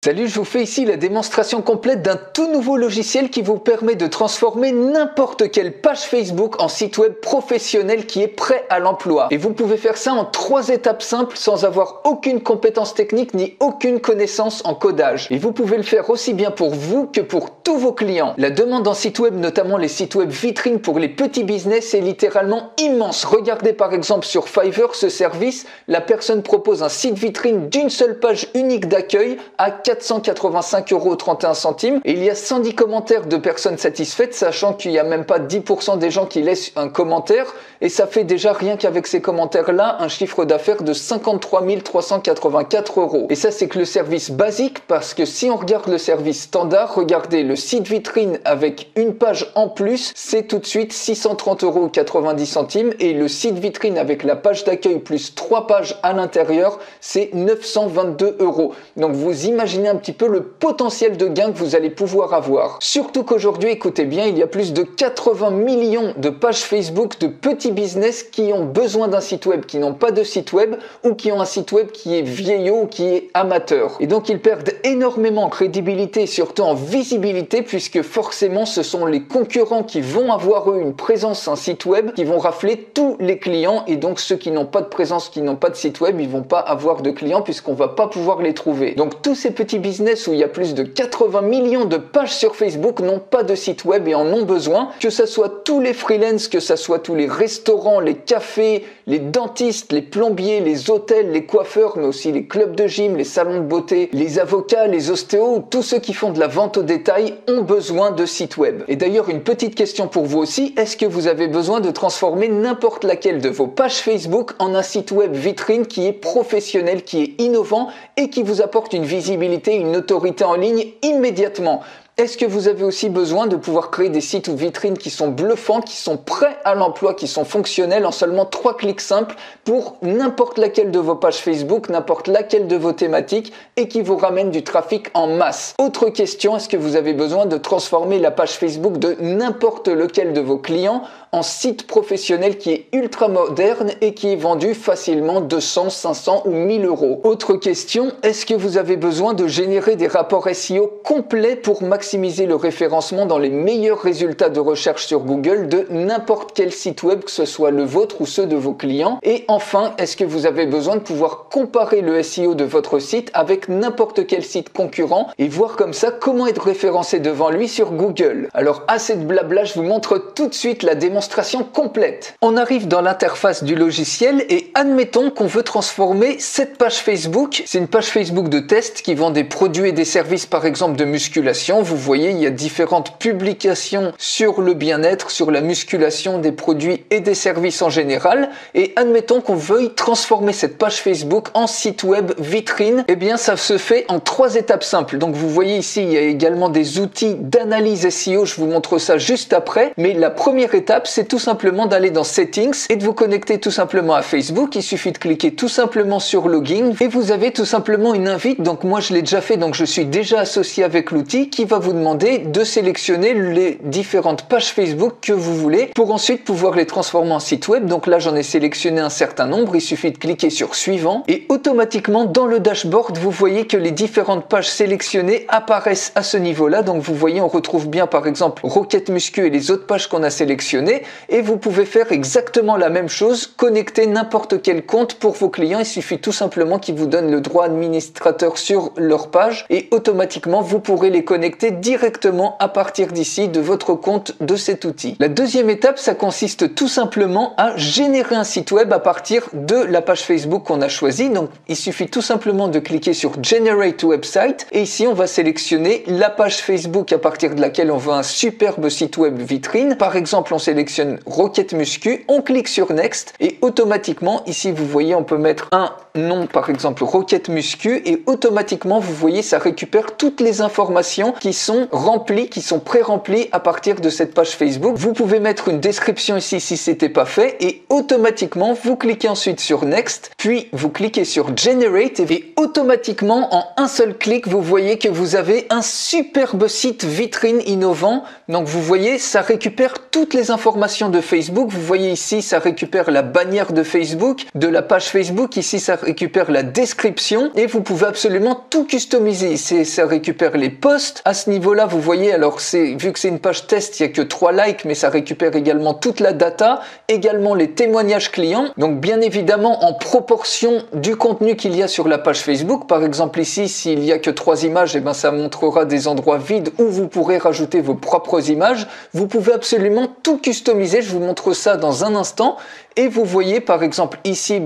Salut, je vous fais ici la démonstration complète d'un tout nouveau logiciel qui vous permet de transformer n'importe quelle page Facebook en site web professionnel qui est prêt à l'emploi. Et vous pouvez faire ça en 3 étapes simples sans avoir aucune compétence technique ni aucune connaissance en codage. Et vous pouvez le faire aussi bien pour vous que pour tous vos clients. La demande en site web, notamment les sites web vitrines pour les petits business, est littéralement immense. Regardez par exemple sur Fiverr ce service, la personne propose un site vitrine d'une seule page unique d'accueil à 485,31 € et il y a 110 commentaires de personnes satisfaites, sachant qu'il n'y a même pas 10% des gens qui laissent un commentaire, et ça fait déjà rien qu'avec ces commentaires-là un chiffre d'affaires de 53 384 €. Et ça, c'est que le service basique, parce que si on regarde le service standard, regardez le site vitrine avec une page en plus, c'est tout de suite 630,90 € et le site vitrine avec la page d'accueil plus 3 pages à l'intérieur, c'est 922 €. Donc vous imaginez un petit peu le potentiel de gain que vous allez pouvoir avoir. Surtout qu'aujourd'hui, écoutez bien, il y a plus de 80 millions de pages Facebook de petits business qui ont besoin d'un site web, qui n'ont pas de site web ou qui ont un site web qui est vieillot ou qui est amateur. Et donc ils perdent énormément en crédibilité et surtout en visibilité, puisque forcément ce sont les concurrents qui vont avoir eux une présence, un site web, qui vont rafler tous les clients, et donc ceux qui n'ont pas de présence, qui n'ont pas de site web, ils vont pas avoir de clients puisqu'on va pas pouvoir les trouver. Donc tous ces petits business où il y a plus de 80 millions de pages sur Facebook n'ont pas de site web et en ont besoin, que ça soit tous les freelances, que ça soit tous les restaurants, les cafés, les dentistes, les plombiers, les hôtels, les coiffeurs, mais aussi les clubs de gym, les salons de beauté, les avocats, les ostéos, tous ceux qui font de la vente au détail ont besoin de sites web. Et d'ailleurs, une petite question pour vous aussi, est-ce que vous avez besoin de transformer n'importe laquelle de vos pages Facebook en un site web vitrine qui est professionnel, qui est innovant et qui vous apporte une visibilité, une autorité en ligne immédiatement? Est-ce que vous avez aussi besoin de pouvoir créer des sites ou vitrines qui sont bluffants, qui sont prêts à l'emploi, qui sont fonctionnels en seulement 3 clics simples pour n'importe laquelle de vos pages Facebook, n'importe laquelle de vos thématiques et qui vous ramènent du trafic en masse? Autre question, est-ce que vous avez besoin de transformer la page Facebook de n'importe lequel de vos clients en site professionnel qui est ultra moderne et qui est vendu facilement 200, 500 ou 1000 €? Autre question, est-ce que vous avez besoin de générer des rapports SEO complets pour maximiser le référencement dans les meilleurs résultats de recherche sur Google de n'importe quel site web, que ce soit le vôtre ou ceux de vos clients? Et enfin, est-ce que vous avez besoin de pouvoir comparer le SEO de votre site avec n'importe quel site concurrent et voir comme ça comment être référencé devant lui sur Google? Alors assez de blabla, je vous montre tout de suite la démonstration complète. On arrive dans l'interface du logiciel et admettons qu'on veut transformer cette page Facebook. C'est une page Facebook de test qui vend des produits et des services, par exemple de musculation. Vous voyez, il y a différentes publications sur le bien-être, sur la musculation, des produits et des services en général. Et admettons qu'on veuille transformer cette page Facebook en site web vitrine. Eh bien, ça se fait en 3 étapes simples. Donc, vous voyez ici, il y a également des outils d'analyse SEO. Je vous montre ça juste après. Mais la première étape, c'est tout simplement d'aller dans Settings et de vous connecter tout simplement à Facebook. Il suffit de cliquer tout simplement sur Login et vous avez tout simplement une invite. Donc moi je l'ai déjà fait, donc je suis déjà associé avec l'outil qui va vous demander de sélectionner les différentes pages Facebook que vous voulez pour ensuite pouvoir les transformer en site web. Donc là j'en ai sélectionné un certain nombre, il suffit de cliquer sur Suivant et automatiquement dans le dashboard vous voyez que les différentes pages sélectionnées apparaissent à ce niveau-là. Donc vous voyez, on retrouve bien par exemple Rocket Muscu et les autres pages qu'on a sélectionnées. Et vous pouvez faire exactement la même chose, connecter n'importe quel compte pour vos clients. Il suffit tout simplement qu'ils vous donnent le droit administrateur sur leur page et automatiquement vous pourrez les connecter directement à partir d'ici de votre compte de cet outil. La deuxième étape, ça consiste tout simplement à générer un site web à partir de la page Facebook qu'on a choisie. Donc il suffit tout simplement de cliquer sur Generate Website et ici on va sélectionner la page Facebook à partir de laquelle on veut un superbe site web vitrine. Par exemple, on sélectionne Rocket Muscu, on clique sur Next et automatiquement ici vous voyez on peut mettre un nom par exemple Rocket Muscu et automatiquement vous voyez ça récupère toutes les informations qui sont remplis, qui sont pré-remplis à partir de cette page Facebook. Vous pouvez mettre une description ici si c'était pas fait et automatiquement vous cliquez ensuite sur Next, puis vous cliquez sur Generate et automatiquement en un seul clic vous voyez que vous avez un superbe site vitrine innovant. Donc vous voyez, ça récupère toutes les informations de Facebook. Vous voyez ici, ça récupère la bannière de Facebook, de la page Facebook. Ici, ça récupère la description et vous pouvez absolument tout customiser. Ça récupère les posts. À ce niveau-là, vous voyez, alors vu que c'est une page test, il n'y a que 3 likes, mais ça récupère également toute la data, également les témoignages clients. Donc bien évidemment, en proportion du contenu qu'il y a sur la page Facebook. Par exemple ici, s'il n'y a que 3 images, et ben ça montrera des endroits vides où vous pourrez rajouter vos propres images. Vous pouvez absolument tout customiser. Je vous montre ça dans un instant. Et vous voyez par exemple ici,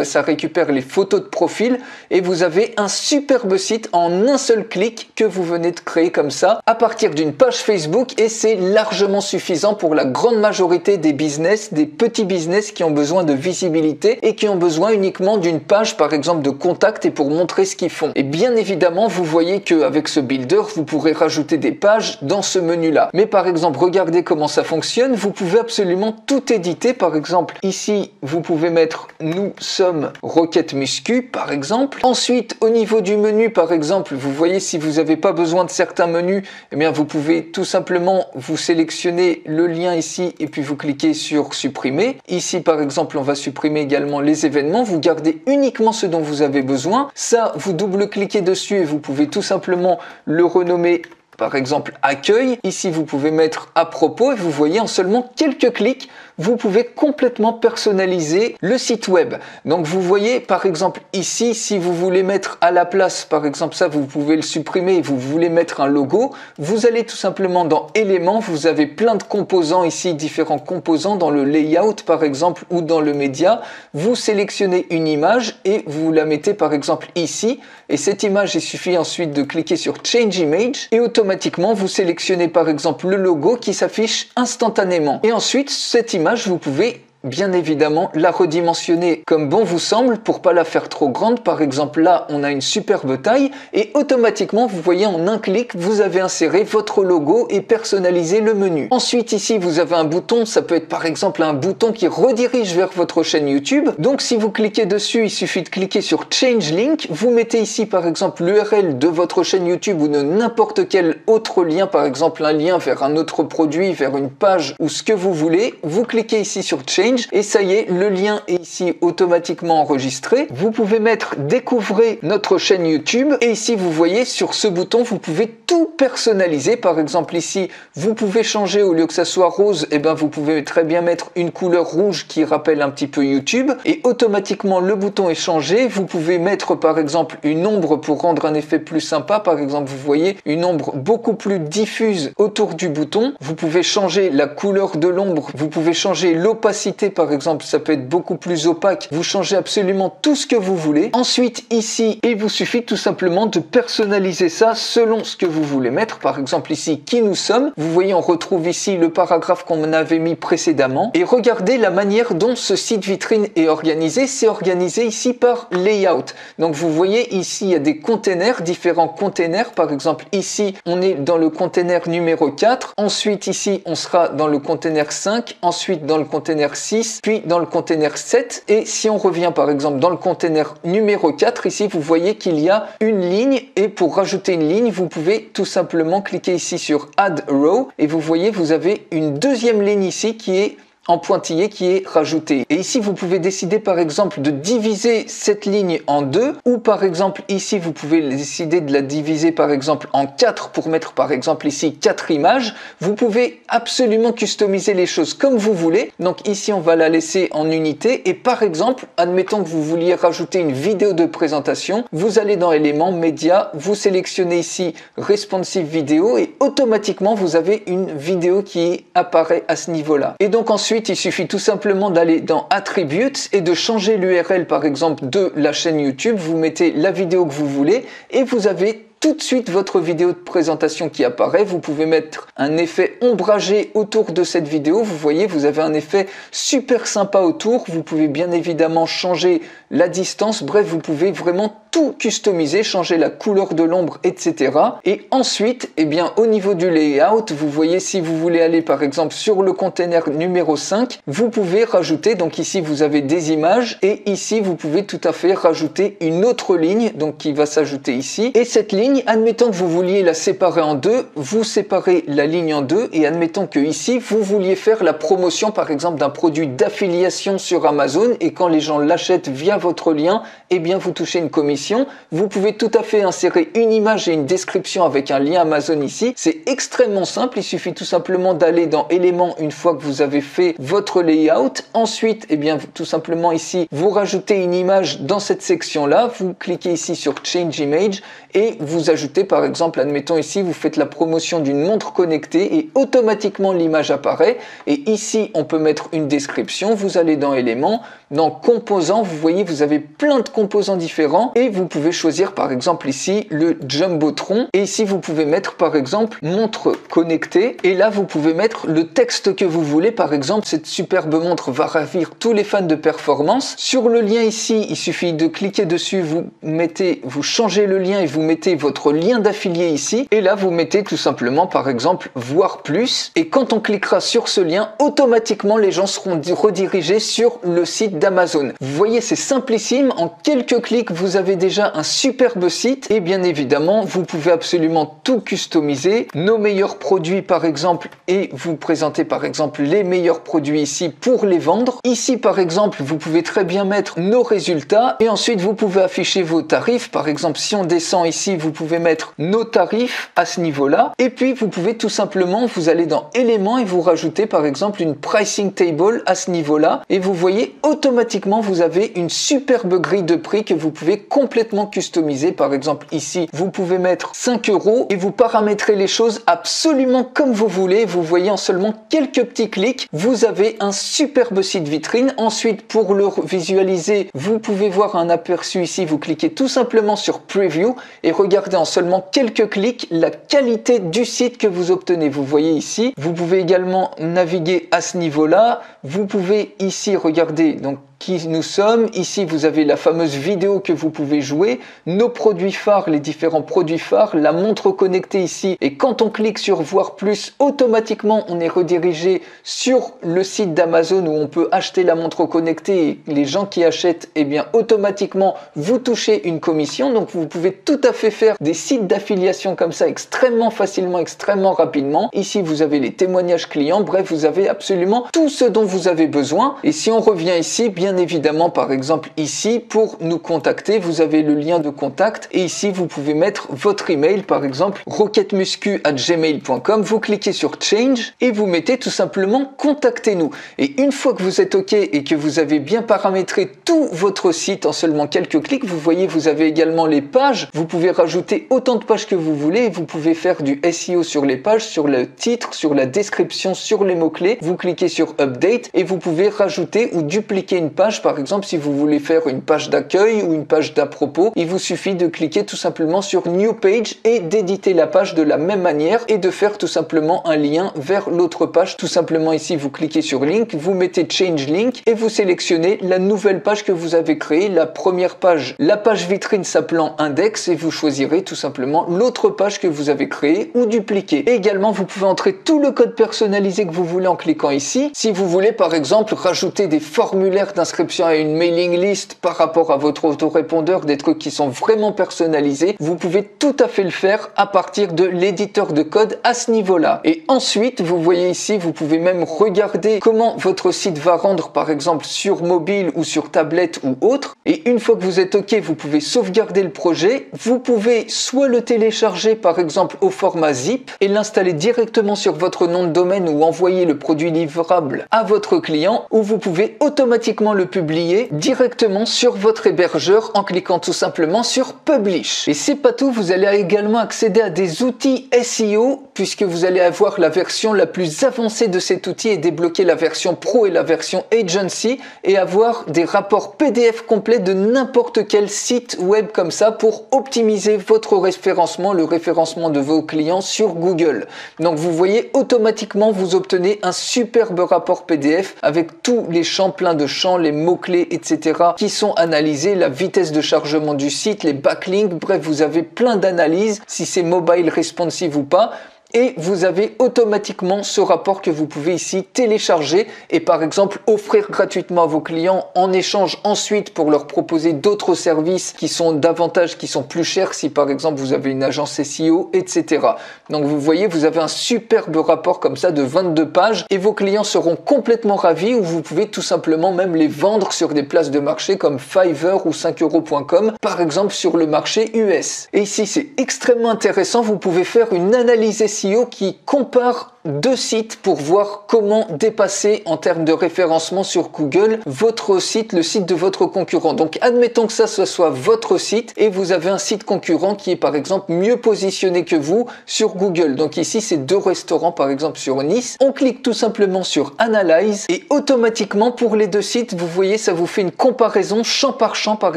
ça récupère les photos de profil et vous avez un superbe site en un seul clic que vous venez de créer comme ça à partir d'une page Facebook et c'est largement suffisant pour la grande majorité des business, des petits business qui ont besoin de visibilité et qui ont besoin uniquement d'une page par exemple de contact et pour montrer ce qu'ils font. Et bien évidemment, vous voyez qu'avec ce builder, vous pourrez rajouter des pages dans ce menu-là. Mais par exemple, regardez comment ça fonctionne. Vous pouvez absolument tout éditer. Par exemple, ici, vous pouvez mettre « Nous sommes Rocket Muscu » par exemple. Ensuite, au niveau du menu, par exemple, vous voyez si vous n'avez pas besoin de certains menus, eh bien vous pouvez tout simplement vous sélectionner le lien ici et puis vous cliquez sur « Supprimer ». Ici, par exemple, on va supprimer également les événements. Vous gardez uniquement ce dont vous avez besoin. Ça, vous double-cliquez dessus et vous pouvez tout simplement le renommer par exemple accueil. Ici vous pouvez mettre à propos et vous voyez en seulement quelques clics vous pouvez complètement personnaliser le site web. Donc vous voyez par exemple ici, si vous voulez mettre à la place, par exemple ça vous pouvez le supprimer et vous voulez mettre un logo, vous allez tout simplement dans éléments, vous avez plein de composants ici, différents composants dans le layout par exemple ou dans le média, vous sélectionnez une image et vous la mettez par exemple ici et cette image il suffit ensuite de cliquer sur Change Image et automatiquement vous sélectionnez par exemple le logo qui s'affiche instantanément et ensuite cette image vous pouvez bien évidemment la redimensionner comme bon vous semble pour pas la faire trop grande. Par exemple là on a une superbe taille et automatiquement vous voyez en un clic vous avez inséré votre logo et personnalisé le menu. Ensuite ici vous avez un bouton, ça peut être par exemple un bouton qui redirige vers votre chaîne YouTube. Donc si vous cliquez dessus il suffit de cliquer sur Change Link, vous mettez ici par exemple l'URL de votre chaîne YouTube ou de n'importe quel autre lien, par exemple un lien vers un autre produit, vers une page ou ce que vous voulez, vous cliquez ici sur Change et ça y est, le lien est ici automatiquement enregistré. Vous pouvez mettre découvrez notre chaîne YouTube et ici vous voyez sur ce bouton vous pouvez tout personnaliser. Par exemple ici vous pouvez changer au lieu que ça soit rose, et ben vous pouvez très bien mettre une couleur rouge qui rappelle un petit peu YouTube et automatiquement le bouton est changé. Vous pouvez mettre par exemple une ombre pour rendre un effet plus sympa. Par exemple vous voyez une ombre beaucoup plus diffuse autour du bouton. Vous pouvez changer la couleur de l'ombre, vous pouvez changer l'opacité par exemple, ça peut être beaucoup plus opaque. Vous changez absolument tout ce que vous voulez. Ensuite, ici, il vous suffit tout simplement de personnaliser ça selon ce que vous voulez mettre. Par exemple, ici, qui nous sommes. Vous voyez, on retrouve ici le paragraphe qu'on avait mis précédemment. Et regardez la manière dont ce site vitrine est organisé. C'est organisé ici par layout. Donc, vous voyez, ici, il y a des containers, différents containers. Par exemple, ici, on est dans le container numéro 4. Ensuite, ici, on sera dans le container 5. Ensuite, dans le container 6. Puis dans le container 7 et si on revient par exemple dans le container numéro 4, ici vous voyez qu'il y a une ligne et pour rajouter une ligne vous pouvez tout simplement cliquer ici sur Add Row et vous voyez vous avez une deuxième ligne ici qui est en pointillé qui est rajouté. Et ici, vous pouvez décider par exemple de diviser cette ligne en deux ou par exemple ici, vous pouvez décider de la diviser par exemple en 4 pour mettre par exemple ici 4 images. Vous pouvez absolument customiser les choses comme vous voulez. Donc ici, on va la laisser en unité et par exemple, admettons que vous vouliez rajouter une vidéo de présentation, vous allez dans éléments, médias, vous sélectionnez ici responsive vidéo et automatiquement, vous avez une vidéo qui apparaît à ce niveau-là. Et donc ensuite, il suffit tout simplement d'aller dans Attributes et de changer l'URL par exemple de la chaîne YouTube. Vous mettez la vidéo que vous voulez et vous avez tout de suite votre vidéo de présentation qui apparaît. Vous pouvez mettre un effet ombragé autour de cette vidéo. Vous voyez, vous avez un effet super sympa autour. Vous pouvez bien évidemment changer la distance. Bref, vous pouvez vraiment tout customiser, changer la couleur de l'ombre, etc. Et ensuite, eh bien, au niveau du layout, vous voyez, si vous voulez aller par exemple sur le container numéro 5, vous pouvez rajouter, donc ici vous avez des images et ici vous pouvez tout à fait rajouter une autre ligne, donc qui va s'ajouter ici. Et cette ligne, admettons que vous vouliez la séparer en deux, vous séparez la ligne en deux et admettons que ici vous vouliez faire la promotion par exemple d'un produit d'affiliation sur Amazon et quand les gens l'achètent via votre lien, eh bien vous touchez une commission. Vous pouvez tout à fait insérer une image et une description avec un lien Amazon ici. C'est extrêmement simple, il suffit tout simplement d'aller dans éléments une fois que vous avez fait votre layout. Ensuite, eh bien tout simplement ici, vous rajoutez une image dans cette section-là, vous cliquez ici sur Change Image et vous ajoutez par exemple, admettons ici, vous faites la promotion d'une montre connectée et automatiquement l'image apparaît. Et ici, on peut mettre une description, vous allez dans éléments, dans composants, vous voyez, vous avez plein de composants différents et vous pouvez choisir par exemple ici le Jumbotron et ici vous pouvez mettre par exemple montre connectée et là vous pouvez mettre le texte que vous voulez. Par exemple, cette superbe montre va ravir tous les fans de performance. Sur le lien ici, il suffit de cliquer dessus, vous changez le lien et vous mettez votre lien d'affilié ici et là vous mettez tout simplement par exemple voir plus et quand on cliquera sur ce lien, automatiquement les gens seront redirigés sur le site d'Amazon. Vous voyez, c'est simplissime, en quelques clics vous avez déjà un superbe site et bien évidemment vous pouvez absolument tout customiser, nos meilleurs produits par exemple et vous présentez par exemple les meilleurs produits ici pour les vendre. Ici par exemple vous pouvez très bien mettre nos résultats et ensuite vous pouvez afficher vos tarifs. Par exemple si on descend ici vous pouvez mettre nos tarifs à ce niveau là et puis vous pouvez tout simplement, vous allez dans éléments et vous rajoutez par exemple une pricing table à ce niveau là et vous voyez automatiquement vous avez une superbe grille de prix que vous pouvez complètement customiser. Par exemple ici vous pouvez mettre 5 € et vous paramétrez les choses absolument comme vous voulez. Vous voyez, en seulement quelques petits clics vous avez un superbe site vitrine. Ensuite pour le visualiser vous pouvez voir un aperçu ici, vous cliquez tout simplement sur preview et regardez en seulement quelques clics la qualité du site que vous obtenez. Vous voyez ici, vous pouvez également naviguer à ce niveau là, vous pouvez ici regarder donc qui nous sommes. Ici, vous avez la fameuse vidéo que vous pouvez jouer, nos produits phares, les différents produits phares, la montre connectée ici. Et quand on clique sur voir plus, automatiquement, on est redirigé sur le site d'Amazon où on peut acheter la montre connectée et les gens qui achètent, eh bien, automatiquement, vous touchez une commission. Donc, vous pouvez tout à fait faire des sites d'affiliation comme ça extrêmement facilement, extrêmement rapidement. Ici, vous avez les témoignages clients. Bref, vous avez absolument tout ce dont vous avez besoin. Et si on revient ici, bien évidemment, par exemple ici, pour nous contacter, vous avez le lien de contact et ici vous pouvez mettre votre email, par exemple roquettemuscu@gmail.com. vous cliquez sur change et vous mettez tout simplement contactez-nous. Et une fois que vous êtes OK et que vous avez bien paramétré tout votre site en seulement quelques clics, vous voyez, vous avez également les pages. Vous pouvez rajouter autant de pages que vous voulez. Vous pouvez faire du SEO sur les pages, sur le titre, sur la description, sur les mots-clés. Vous cliquez sur update et vous pouvez rajouter ou dupliquer une page. Par exemple, si vous voulez faire une page d'accueil ou une page d'à propos, il vous suffit de cliquer tout simplement sur New Page et d'éditer la page de la même manière et de faire tout simplement un lien vers l'autre page. Tout simplement ici, vous cliquez sur Link, vous mettez Change Link et vous sélectionnez la nouvelle page que vous avez créée, la première page, la page vitrine s'appelant Index et vous choisirez tout simplement l'autre page que vous avez créée ou dupliquée. Et également, vous pouvez entrer tout le code personnalisé que vous voulez en cliquant ici. Si vous voulez par exemple rajouter des formulaires d'inscription à une mailing list par rapport à votre autorépondeur, des trucs qui sont vraiment personnalisés, vous pouvez tout à fait le faire à partir de l'éditeur de code à ce niveau-là. Et ensuite, vous voyez ici, vous pouvez même regarder comment votre site va rendre par exemple sur mobile ou sur tablette ou autre. Et une fois que vous êtes OK, vous pouvez sauvegarder le projet. Vous pouvez soit le télécharger par exemple au format zip et l'installer directement sur votre nom de domaine ou envoyer le produit livrable à votre client, ou vous pouvez automatiquement le publier directement sur votre hébergeur en cliquant tout simplement sur Publish. Et c'est pas tout, vous allez également accéder à des outils SEO puisque vous allez avoir la version la plus avancée de cet outil et débloquer la version Pro et la version Agency et avoir des rapports PDF complets de n'importe quel site web comme ça pour optimiser votre référencement, le référencement de vos clients sur Google. Donc vous voyez, automatiquement vous obtenez un superbe rapport PDF avec tous les champs, plein de champs, les mots-clés, etc. qui sont analysés, la vitesse de chargement du site, les backlinks, bref, vous avez plein d'analyses, si c'est mobile responsive ou pas. Et vous avez automatiquement ce rapport que vous pouvez ici télécharger et par exemple offrir gratuitement à vos clients en échange ensuite pour leur proposer d'autres services qui sont davantage, qui sont plus chers si par exemple vous avez une agence SEO, etc. Donc vous voyez, vous avez un superbe rapport comme ça de 22 pages et vos clients seront complètement ravis ou vous pouvez tout simplement même les vendre sur des places de marché comme Fiverr ou 5euros.com par exemple sur le marché US. Et ici c'est extrêmement intéressant, vous pouvez faire une analyse SEO qui compare deux sites pour voir comment dépasser en termes de référencement sur Google votre site, le site de votre concurrent. Donc admettons que ça ce soit votre site et vous avez un site concurrent qui est par exemple mieux positionné que vous sur Google. Donc ici c'est deux restaurants par exemple sur Nice. On clique tout simplement sur Analyze et automatiquement pour les deux sites, vous voyez, ça vous fait une comparaison champ par champ, par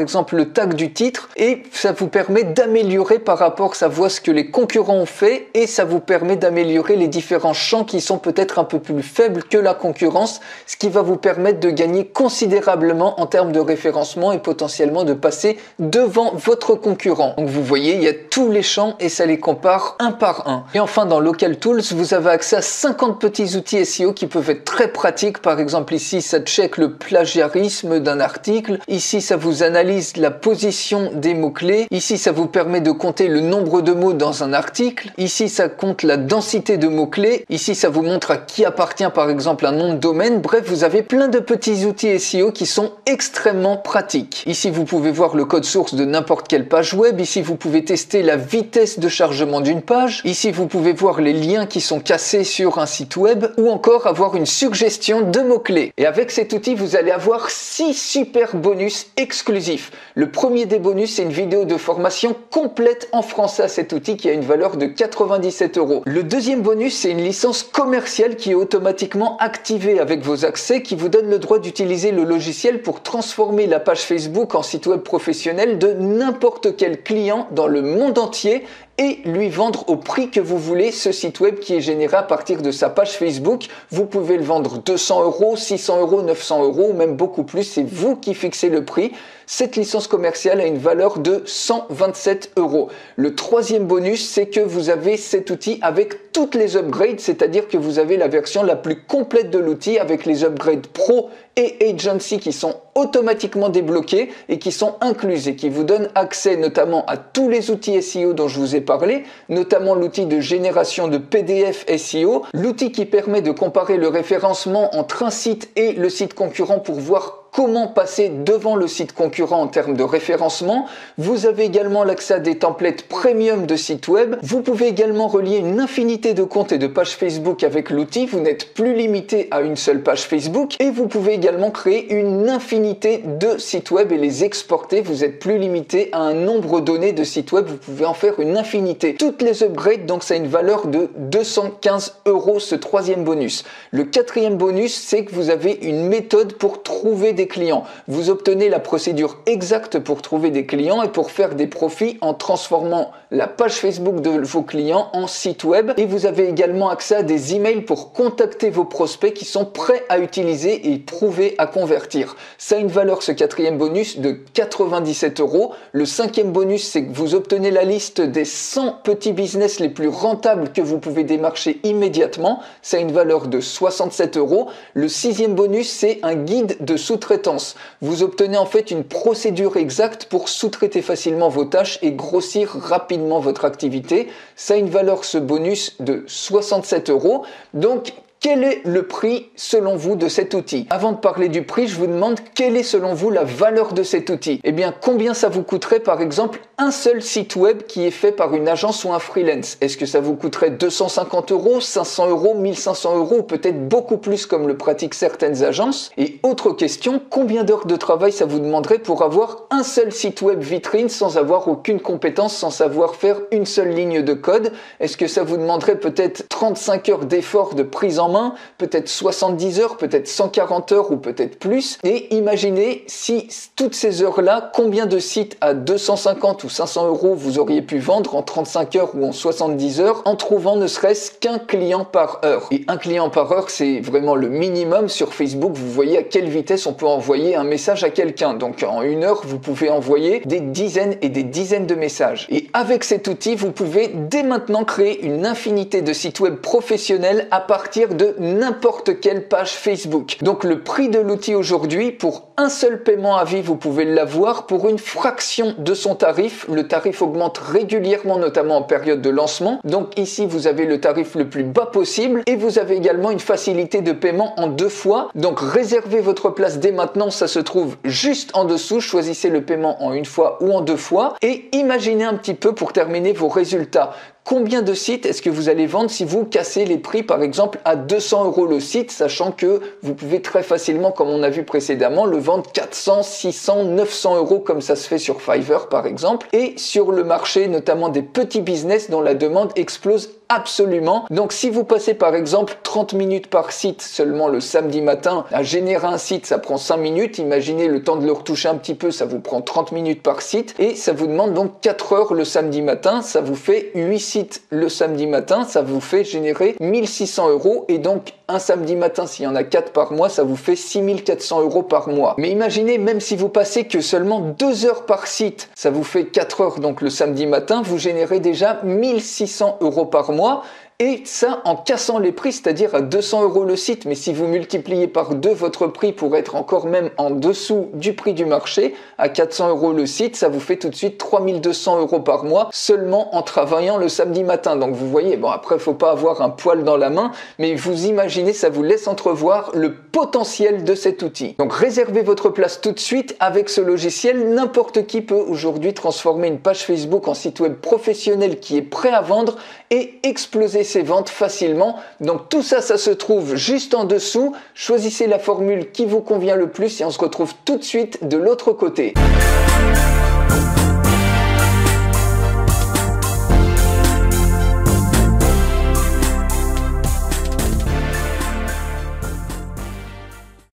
exemple le tag du titre, et ça vous permet d'améliorer par rapport, ça voit ce que les concurrents ont fait et ça vous permet d'améliorer les différents champs qui sont peut-être un peu plus faibles que la concurrence, ce qui va vous permettre de gagner considérablement en termes de référencement et potentiellement de passer devant votre concurrent. Donc vous voyez, il y a tous les champs et ça les compare un par un. Et enfin dans Local Tools, vous avez accès à 50 petits outils SEO qui peuvent être très pratiques. Par exemple ici, ça check le plagiarisme d'un article. Ici, ça vous analyse la position des mots-clés. Ici, ça vous permet de compter le nombre de mots dans un article. Ici, ça compte la densité de mots-clés. Ici, ça vous montre à qui appartient par exemple un nom de domaine. Bref, vous avez plein de petits outils SEO qui sont extrêmement pratiques. Ici, vous pouvez voir le code source de n'importe quelle page web. Ici, vous pouvez tester la vitesse de chargement d'une page. Ici, vous pouvez voir les liens qui sont cassés sur un site web ou encore avoir une suggestion de mots-clés. Et avec cet outil, vous allez avoir 6 super bonus exclusifs. Le premier des bonus, c'est une vidéo de formation complète en français à cet outil qui a une valeur de 97 €. Le deuxième bonus, c'est une licence commerciale qui est automatiquement activée avec vos accès, qui vous donne le droit d'utiliser le logiciel pour transformer la page Facebook en site web professionnel de n'importe quel client dans le monde entier et lui vendre au prix que vous voulez ce site web qui est généré à partir de sa page Facebook. Vous pouvez le vendre 200 €, 600 €, 900 € ou même beaucoup plus, c'est vous qui fixez le prix. Cette licence commerciale a une valeur de 127 €. Le troisième bonus, c'est que vous avez cet outil avec toutes les upgrades, c'est-à-dire que vous avez la version la plus complète de l'outil avec les upgrades Pro et Agency qui sont automatiquement débloqués et qui sont inclus et qui vous donnent accès notamment à tous les outils SEO dont je vous ai parlé, notamment l'outil de génération de PDF SEO, l'outil qui permet de comparer le référencement entre un site et le site concurrent pour voir comment passer devant le site concurrent en termes de référencement. Vous avez également l'accès à des templates premium de sites web. Vous pouvez également relier une infinité de comptes et de pages Facebook avec l'outil. Vous n'êtes plus limité à une seule page Facebook et vous pouvez également créer une infinité de sites web et les exporter. Vous n'êtes plus limité à un nombre donné de sites web. Vous pouvez en faire une infinité. Toutes les upgrades, donc ça a une valeur de 215 € ce troisième bonus. Le quatrième bonus, c'est que vous avez une méthode pour trouver des clients. Vous obtenez la procédure exacte pour trouver des clients et pour faire des profits en transformant la page Facebook de vos clients en site web. Et vous avez également accès à des emails pour contacter vos prospects qui sont prêts à utiliser et prouver à convertir. Ça a une valeur, ce quatrième bonus, de 97 €. Le cinquième bonus, c'est que vous obtenez la liste des 100 petits business les plus rentables que vous pouvez démarcher immédiatement. Ça a une valeur de 67 €. Le sixième bonus, c'est un guide de sous-traitance. Vous obtenez en fait une procédure exacte pour sous-traiter facilement vos tâches et grossir rapidement votre activité. Ça a une valeur, ce bonus, de 67 €. Donc, quel est le prix selon vous de cet outil? Avant de parler du prix, je vous demande quelle est selon vous la valeur de cet outil? Eh bien, combien ça vous coûterait par exemple un seul site web qui est fait par une agence ou un freelance? Est-ce que ça vous coûterait 250 €, 500 €, 1500 € ou peut-être beaucoup plus comme le pratiquent certaines agences? Et autre question, combien d'heures de travail ça vous demanderait pour avoir un seul site web vitrine sans avoir aucune compétence, sans savoir faire une seule ligne de code? Est-ce que ça vous demanderait peut-être 35 heures d'effort de prise en main, peut-être 70 heures, peut-être 140 heures ou peut-être plus? Et imaginez si toutes ces heures-là, combien de sites à 250 ou 500 €, vous auriez pu vendre en 35 heures ou en 70 heures en trouvant ne serait-ce qu'un client par heure. Et un client par heure, c'est vraiment le minimum. Sur Facebook, vous voyez à quelle vitesse on peut envoyer un message à quelqu'un. Donc en une heure, vous pouvez envoyer des dizaines et des dizaines de messages. Et avec cet outil, vous pouvez dès maintenant créer une infinité de sites web professionnels à partir de n'importe quelle page Facebook. Donc le prix de l'outil aujourd'hui, pour un seul paiement à vie, vous pouvez l'avoir pour une fraction de son tarif. Le tarif augmente régulièrement, notamment en période de lancement. Donc ici, vous avez le tarif le plus bas possible et vous avez également une facilité de paiement en 2 fois. Donc réservez votre place dès maintenant, ça se trouve juste en dessous. Choisissez le paiement en 1 fois ou en 2 fois et imaginez un petit peu pour terminer vos résultats. Combien de sites est-ce que vous allez vendre si vous cassez les prix par exemple à 200 € le site, sachant que vous pouvez très facilement, comme on a vu précédemment, le vendre 400, 600, 900 € comme ça se fait sur Fiverr par exemple, et sur le marché notamment des petits business dont la demande explose absolument. Donc si vous passez par exemple 30 minutes par site seulement le samedi matin, à générer un site ça prend 5 minutes, imaginez le temps de le retoucher un petit peu, ça vous prend 30 minutes par site et ça vous demande donc 4 heures le samedi matin, ça vous fait 8 sites le samedi matin, ça vous fait générer 1600 € et donc un samedi matin, s'il y en a 4 par mois, ça vous fait 6400 € par mois. Mais imaginez, même si vous passez que seulement 2 heures par site, ça vous fait 4 heures donc le samedi matin, vous générez déjà 1600 € par mois. Et ça en cassant les prix, c'est-à-dire à 200 € le site. Mais si vous multipliez par 2 votre prix pour être encore même en dessous du prix du marché, à 400 € le site, ça vous fait tout de suite 3200 € par mois seulement en travaillant le samedi matin. Donc vous voyez, bon après, il ne faut pas avoir un poil dans la main, mais vous imaginez, ça vous laisse entrevoir le potentiel de cet outil. Donc réservez votre place tout de suite avec ce logiciel. N'importe qui peut aujourd'hui transformer une page Facebook en site web professionnel qui est prêt à vendre et exploser ses ventes facilement. Donc tout ça, ça se trouve juste en dessous. Choisissez la formule qui vous convient le plus et on se retrouve tout de suite de l'autre côté.